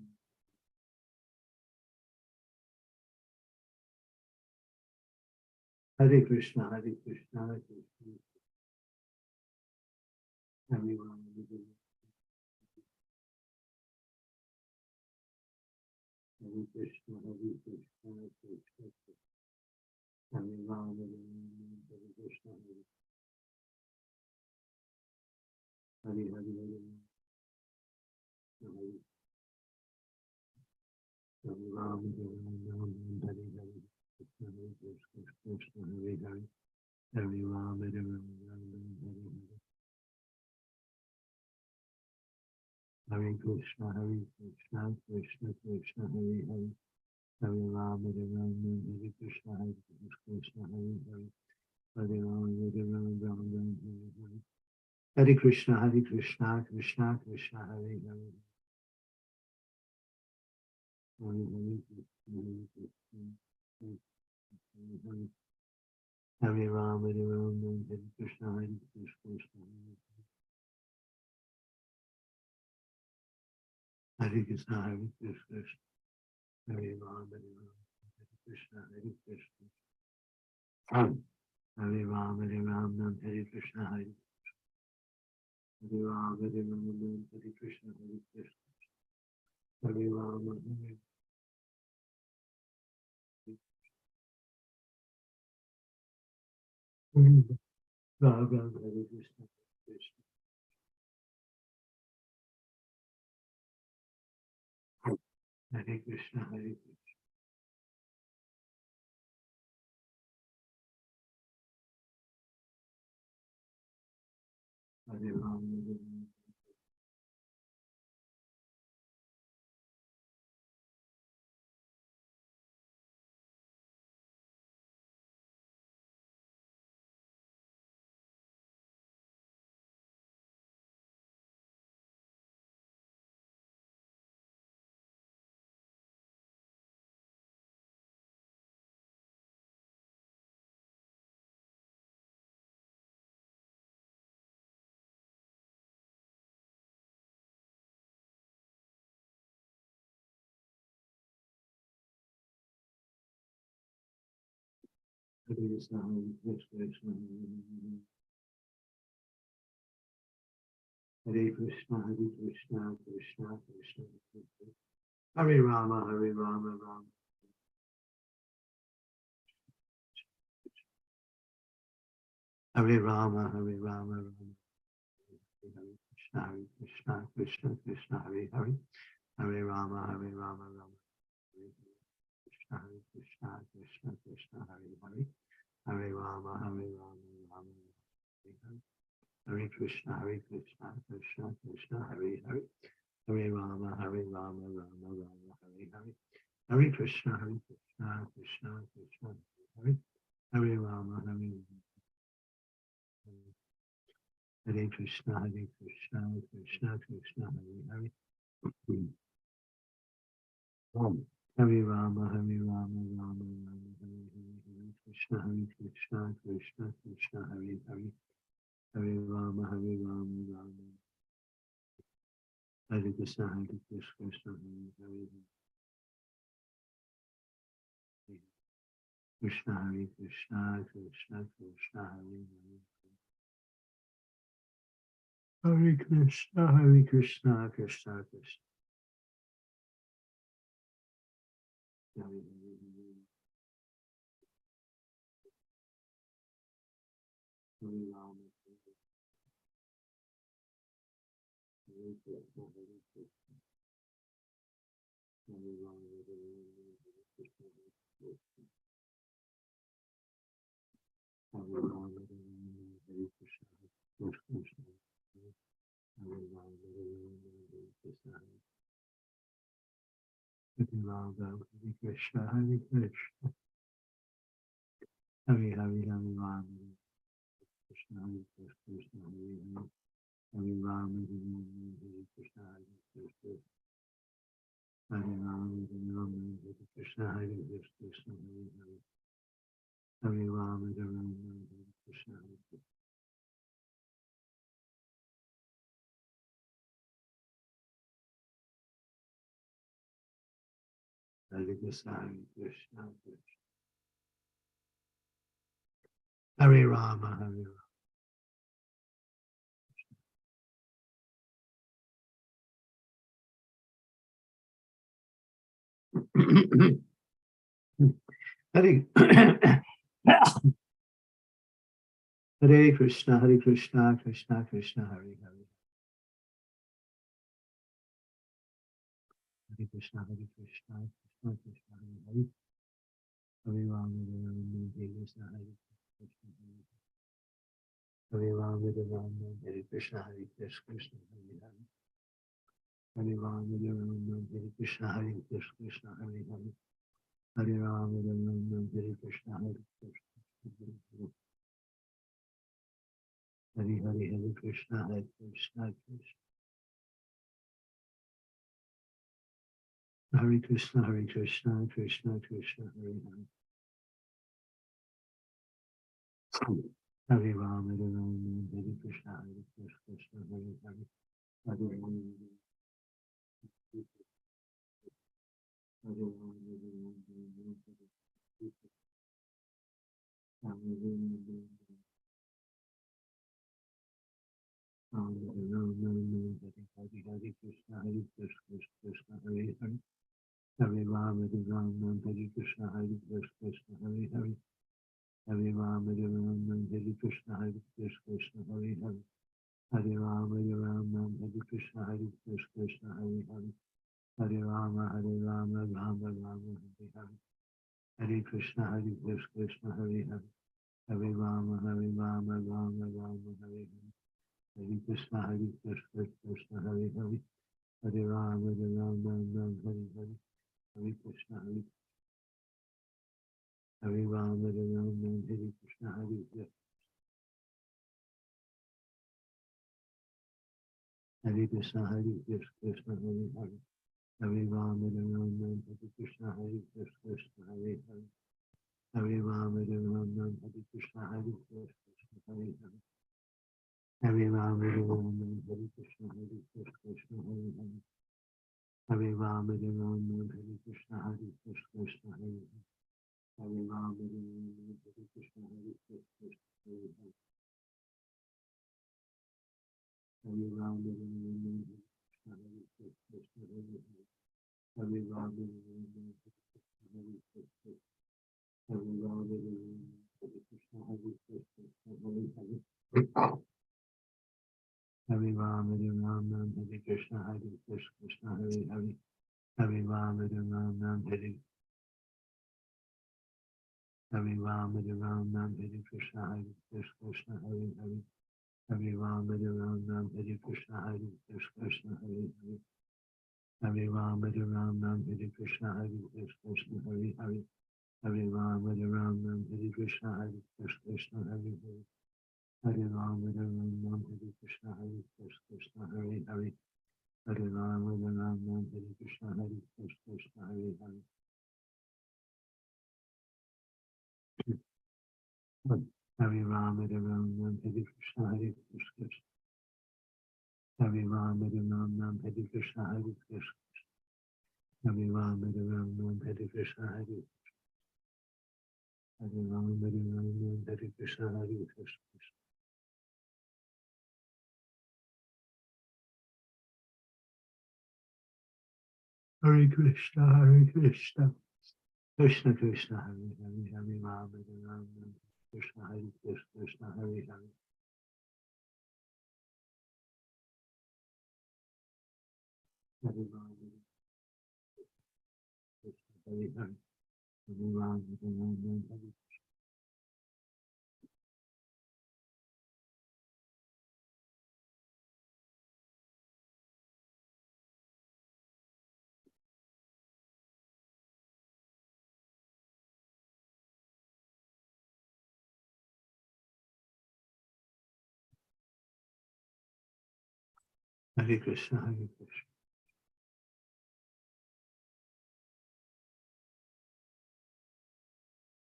Hare Krishna, Hare Krishna, Hare Krishna. Hare Ram, Hare Ram. Hare Krishna, Hare Krishna, Hare Krishna. Hare Ram, Hare Ram, Hare Krishna, Hare Hare, Hare Ram. Hare Ram, Hare Ram, Hare Hare. Krishna, Hare Krishna, Krishna, Hare Hare. Hare Ram, Hare Ram, Hare Hare. Hare Krishna, Hare Krishna, Krishna Krishna, Hare Hare. Hare Ram, Hare Ram, Hare Krishna, Hare Krishna, Hare Hare. Hare Ram, Hare Ram, Ram Ram, Hare Hare. Hare Krishna, Hare Krishna, Krishna Krishna, Hare Hare. Hare Hare Krishna, Hare Krishna, Hare Hare. Hare Ram, Hare Ram, Hare Krishna, Hare Krishna, Hare Krishna, Hare Krishna, Hare Ram, Hare Ram, Hare Krishna, Hare Krishna. Hare Ram, Hare Ram, Hare Krishna, Hare Hare Ram, Hare Ram, Hare Krishna, Hare Krishna. Hare Ram, Hare Ram, Hare Krishna, Krishna. Hare Krishna, Hare Krishna. Hare Ram, Hare Ram. Hare Krishna, Hare Krishna, Hare Krishna, Hare Krishna, Krishna Krishna, Hare Rama, Hare Rama, Rama. Hare Rama, Hare Rama, Rama. Hare Krishna, Hare Krishna, Krishna Krishna, Hare Hare. Hare Rama, Hare Rama, Rama. Krishna, Hare Krishna, Krishna Krishna, Hare Hare. Hare Rama, Hare Rama, Rama. Hare Krishna, Hare Krishna, Krishna Krishna, Hare Hare. Hare Rama, Hare Rama, Rama Rama, Hare Hare. Hare Krishna, Hare Krishna, Krishna Krishna, Hare Hare. Hare Rama, Hare Rama. Hare Krishna, Hare Krishna, Krishna Krishna, Hare Hare. Hare Rama, Hare Rama, Rama Rama, Hare Hare. Hare Krishna, Hare Krishna, Krishna Krishna, Hare Hare. Hare Rama, Hare Rama, Rama. Hare Krishna, Hare Krishna, Hare Hare. Krishna, Hare Krishna, Krishna Krishna, Hare Krishna, Hare Krishna, Krishna Krishna. Hare Rama, Hare Krishna, Hare Krishna. Hare Rama, Hare Krishna, Hare Krishna. Hare Rama, Hare Krishna, Hare Krishna. Hare Rama, Hare Krishna, Hare Rama, Hare Krishna, Hare Krishna. Hare Hare Rama, Krishna, Hare Krishna, Hare Hare. Hare Rama, Hare Krishna, Hare Krishna. Hare Rama, Hare Krishna, Hare Krishna, Hare Hare. Hare Rama, Hare Krishna, Hare Krishna. Hare Krishna, Hare Krishna, Krishna. Hare Rama, Hare Rama. Hare Hare Krishna, Hare Krishna, Krishna Krishna, Hare Hare. Hare Krishna, Hare Krishna, Krishna Krishna, Hare Hare. Hare Rama, Hare Krishna, Hare Krishna, Hare Rama, Hare Krishna, Hare Krishna, Hare Hare. Hare Rama, Hare Krishna, Hare Krishna, Hare Hare. Hare Rama, Hare Krishna, Hare Krishna, Hare Hare. Hare Hare, Hare Krishna, Hare Krishna, Krishna. Hare Krishna, Hare Krishna, Krishna Krishna, Hare Hare. Hare Rama, Hare Krishna, Hare Krishna, Hare Hare. Hare Rama, Hare Rama, Hare Krishna, Hare Krishna, Hare Hare. Hare Rama, Hare Krishna, Hare Krishna, Hare Hare. Hare Rama, Hare Krishna, Hare Krishna, Hare Hare. Hare Rama, Hare Krishna, Hare Krishna, Hare Hare. Hare Rama, Rama Rama, Hare Hare. Hare Krishna, Krishna, Hare Hare. Hare Rama, Rama Rama, Hare Hare. Hare Krishna, Krishna, Hare Hare. Hare Rama, Rama Rama, Hare Hare. Hare Krishna, Hare Rama, Rama, Hare Krishna, Hare Hare. Hare Krishna, Krishna, Hare Hare. Hare Rama, Rama, Hare Krishna, Hare Krishna, Hare Hare. Hare Rama, Rama, Hare Krishna, Hare Krishna, Hare Hare. Hare Rama, Rama, Hare Krishna, Hare Krishna, Hare Hare. Hare Rama, Rama, Hare Krishna, Hare Krishna, Hare Hare. Hare Rama, Rama, Hare Krishna, Hare Krishna, Hare Hare. Hare Rama, Rama, Hare Krishna, Hare Krishna, Hare Hare. Hare Rama, Rama, Hare Krishna, Hare Krishna, Hare Rama, Hare Krishna, Hare Krishna, Hare Hare. Hare Rama, Rama, Hare Krishna, Hare Krishna, Hare Hare. Hare Rama, Rama, Hare Rama, Hare Krishna, Hare Krishna, Hare Hare. Hare Rama, Rama, Hare Krishna, Hare Krishna, Hare Hare. Hare Rama, Rama, Hare Krishna, Hare Krishna, Hare Hare. Hare Rama, Rama, Hare Krishna, Hare Krishna, Hare Hare. Hare Rama, Rama, Hare Krishna, Hare Krishna, Hare Hare. Hare Rama, Rama, Hare Krishna, Hare Krishna, Hare Hare. Hare Rama, Rama, Hare Krishna, Hare Krishna. Hare Rama, Rama, Hare Krishna, Hare Krishna. Hare Rama, Rama, Hare Krishna, Hare Hare Rama, Hare Rama, Hare Krishna, Hare Krishna. Hare Krishna, Hare Krishna, Krishna Krishna, Hare Hare, Hare Rama, Hare Rama, Krishna Hare Krishna, Krishna Hare Hare. Hare Rama, Krishna Hare Hare, Hare Rama, Hare Rama, Hare Hare Krishna, Hare Krishna.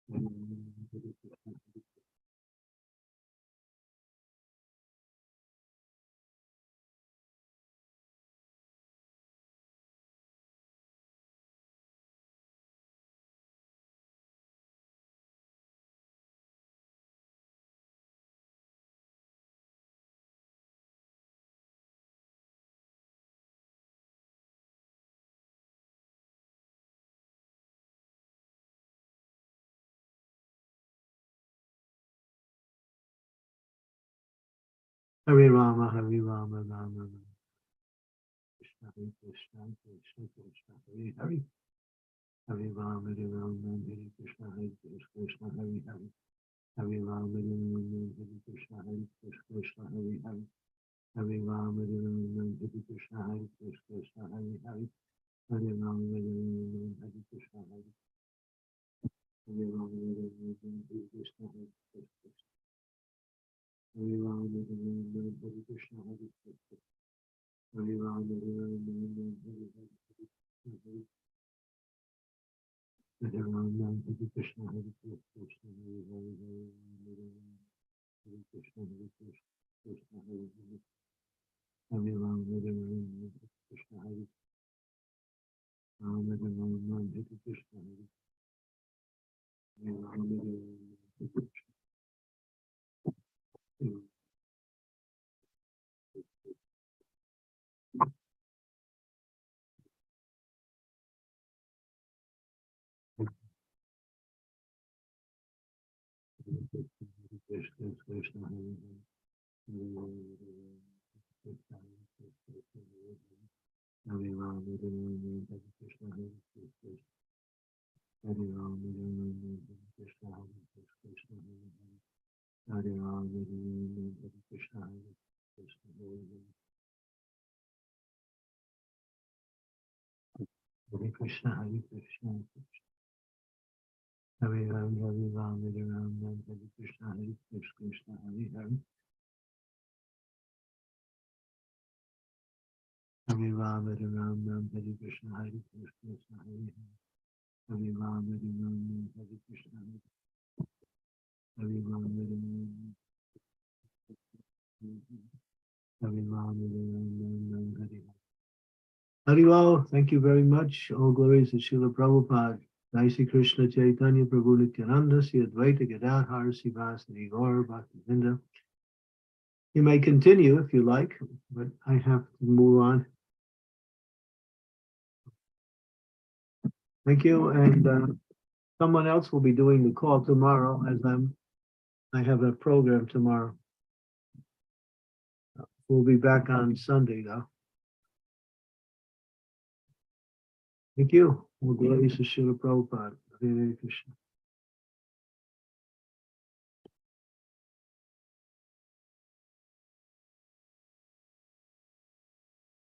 Hare Rama, Hare Krishna, Hare Rama, Hare Rama, Rama Rama, Krishna Hare Krishna, Krishna Krishna, Hare Hare. Hare Rama, Hare Rama, Hare Krishna, Hare Krishna, Hare Hare. Hare Rama, Hare Rama, Hare Krishna, Hare Krishna, Hare Hare. Hare Rama, Hare Rama, Hare Krishna, Hare Krishna, Hare Hare. Hare Rama, Hare Rama, Hare Krishna, Hare Rama, Hare Krishna, Hare Krishna. Hare Rama, Hare Rama, Hare Krishna, Hare Krishna. Hare Rama, Hare Rama, Hare Krishna, Hare Rama, Hare Krishna, Hare Krishna, Hare Hare, Hare Krishna, Hare Krishna, Hare Hare. Hare Rama, Hare Rama, Hare Krishna, Hare Rama, Hare Rama, Hare Krishna, Hare Rama, Hare Rama, Hare Krishna. Krishna, Krishna, Hare Hare. Hare Rama, Hare Rama, Hare Rama, Hare Rama, Hare Krishna, Hare Krishna. Hare Rama, Hare Rama, Hare Krishna, Hare Krishna, Hare Hare. Hare Rama, Hare Rama, Hare Krishna, Hare Krishna, Hare Hare. Hare Krishna, Hare Krishna, Hare Ram, Hare Ram, Hare Ram, Hare Krishna, Hare Krishna, Hare Hare. Hare Ram, Hare Ram, Hare Krishna, Hare Krishna, Hare Hare. Hare Ram, Hare Ram, Hare Krishna, Hare Ram, Hare Ram, Hare Ram, Hare Ram, Hare Hare. Harival, thank you very much. All glories to Srila Prabhupada. Jai Sri Krishna Chaitanya Prabhu Nityananda, Sri Advaita Gadadhar, Srivasadi Gaur Bhaktivinda. You may continue if you like, but I have to move on. Thank you, and someone else will be doing the call tomorrow, as I have a program tomorrow. We'll be back on Sunday, though. Thank you. All glories to Srila Prabhupada. Hare Krishna.